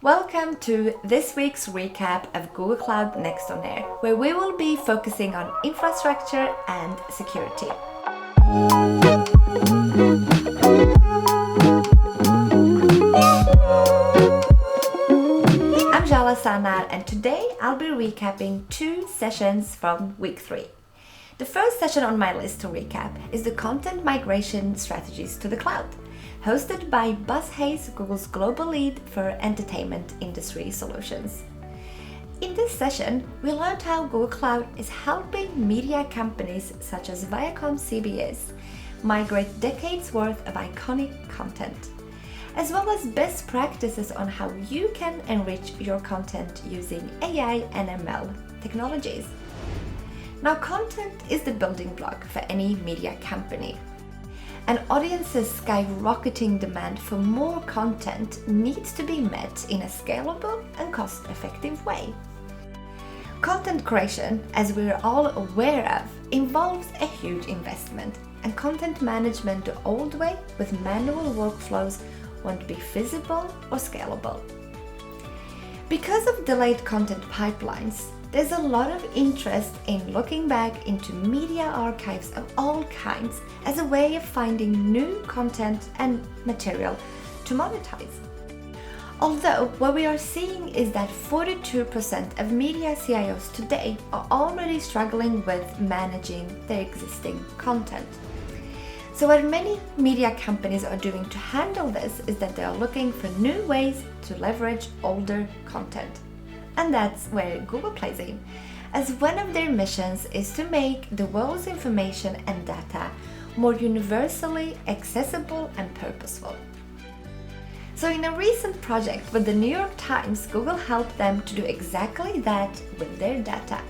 Welcome to this week's recap of Google Cloud Next OnAir, where we will be focusing on infrastructure and security. I'm Jala Sanar, and today I'll be recapping 2 sessions from week 3. The first session on my list to recap is the content migration strategies to the cloud, hosted by Buzz Hayes, Google's global lead for entertainment industry solutions. In this session, we learned how Google Cloud is helping media companies such as Viacom-CBS migrate decades worth of iconic content, as well as best practices on how you can enrich your content using AI and ML technologies. Now, content is the building block for any media company. An audience's skyrocketing demand for more content needs to be met in a scalable and cost-effective way. Content creation, as we're all aware of, involves a huge investment, and content management the old way with manual workflows won't be feasible or scalable. Because of delayed content pipelines, there's a lot of interest in looking back into media archives of all kinds as a way of finding new content and material to monetize. Although what we are seeing is that 42% of media CIOs today are already struggling with managing their existing content. So what many media companies are doing to handle this is that they are looking for new ways to leverage older content. And that's where Google plays in, as one of their missions is to make the world's information and data more universally accessible and purposeful. So in a recent project with the New York Times, Google helped them to do exactly that with their data.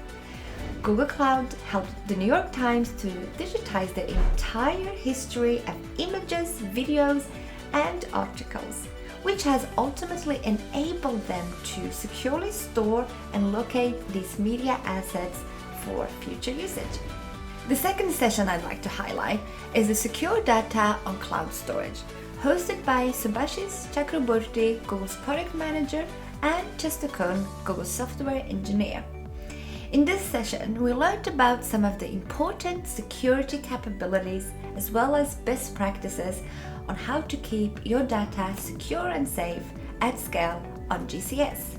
Google Cloud helped the New York Times to digitize their entire history of images, videos, and articles, which has ultimately enabled them to securely store and locate these media assets for future usage. The second session I'd like to highlight is the Secure Data on Cloud Storage, hosted by Subhasish Chakraborty, Google's product manager, and Chester Cun, Google's software engineer. In this session, we learned about some of the important security capabilities as well as best practices on how to keep your data secure and safe at scale on GCS.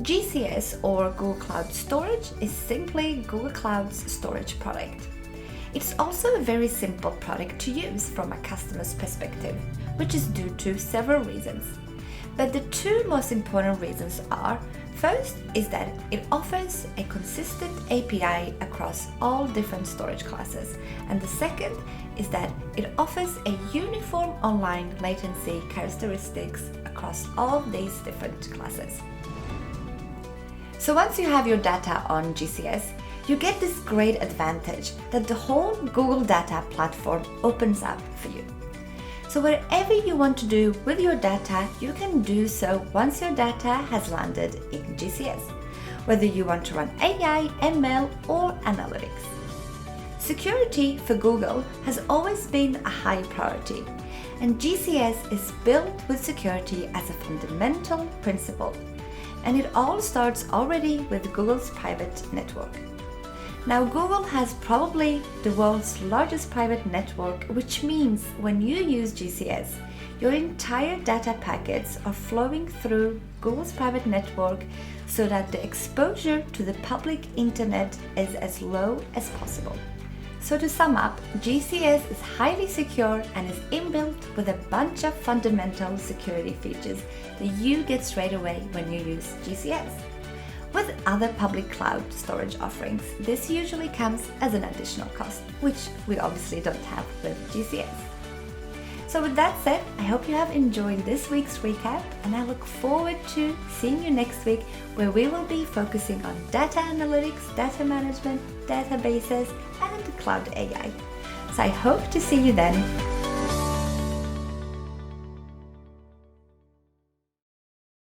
GCS, or Google Cloud Storage, is simply Google Cloud's storage product. It's also a very simple product to use from a customer's perspective, which is due to several reasons. But the 2 most important reasons are: first is that it offers a consistent API across all different storage classes, and the second is that it offers a uniform online latency characteristics across all these different classes. So once you have your data on GCS, you get this great advantage that the whole Google Data Platform opens up for you. So whatever you want to do with your data, you can do so once your data has landed in GCS, whether you want to run AI, ML, or analytics. Security for Google has always been a high priority, and GCS is built with security as a fundamental principle, and it all starts already with Google's private network. Now, Google has probably the world's largest private network, which means when you use GCS, your entire data packets are flowing through Google's private network so that the exposure to the public internet is as low as possible. So to sum up, GCS is highly secure and is inbuilt with a bunch of fundamental security features that you get straight away when you use GCS. With other public cloud storage offerings, this usually comes as an additional cost, which we obviously don't have with GCS. So with that said, I hope you have enjoyed this week's recap, and I look forward to seeing you next week, where we will be focusing on data analytics, data management, databases, and cloud AI. So I hope to see you then.